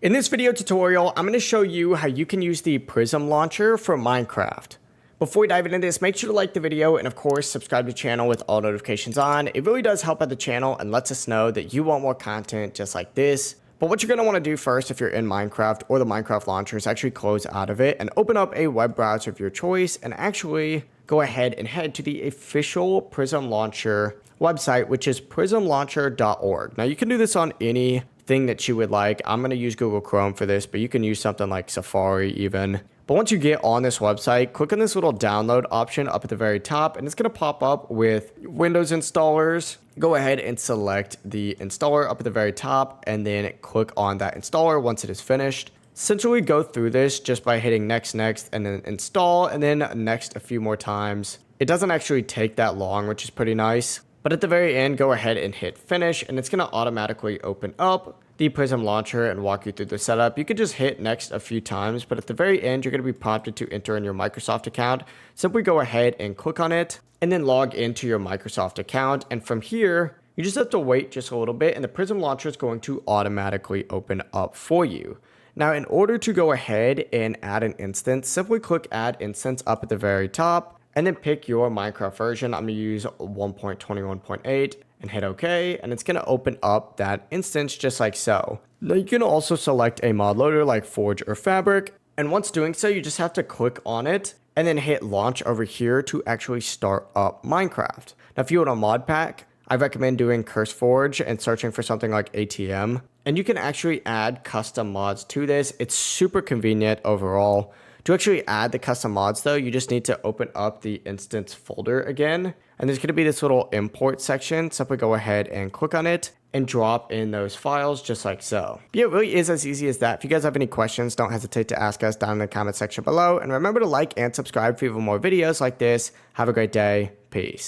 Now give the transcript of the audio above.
In this video tutorial, I'm going to show you how you can use the Prism launcher for Minecraft. Before we dive into this, make sure to like the video and of course subscribe to the channel with all notifications on. It really does help out the channel and lets us know that you want more content just like this. But what you're going to want to do first if you're in Minecraft or the Minecraft launcher is actually close out of it and open up a web browser of your choice and actually go ahead and head to the official Prism launcher website, which is prismlauncher.org. Now you can do this on any thing that you would like. I'm going to use Google Chrome for this, but you can use something like Safari even. But once you get on this website, click on this little download option up at the very top, and it's going to pop up with Windows installers. Go ahead and select the installer up at the very top, and then click on that installer once it is finished. Essentially go through this just by hitting next, and then install, and then next a few more times. It doesn't actually take that long, which is pretty nice. But at the very end, go ahead and hit finish, and it's going to automatically open up the Prism launcher and walk you through the setup. You could just hit next a few times, but at the very end, you're going to be prompted to enter in your Microsoft account. Simply go ahead and click on it, and then log into your Microsoft account. And from here, you just have to wait just a little bit, and the Prism launcher is going to automatically open up for you. Now, in order to go ahead and add an instance, simply click Add Instance up at the very top, and then pick your Minecraft version. I'm going to use 1.21.8 and hit OK, and it's going to open up that instance just like so. Now you can also select a mod loader like Forge or Fabric, and once doing so, you just have to click on it and then hit launch over here to actually start up Minecraft. Now if you want a mod pack, I recommend doing CurseForge and searching for something like ATM, and you can actually add custom mods to this. It's super convenient overall. To actually add the custom mods though, you just need to open up the instance folder again, and there's going to be this little import section. Simply go ahead and click on it and drop in those files just like so. But yeah, it really is as easy as that. If you guys have any questions, don't hesitate to ask us down in the comment section below, and remember to like and subscribe for even more videos like this. Have a great day. Peace.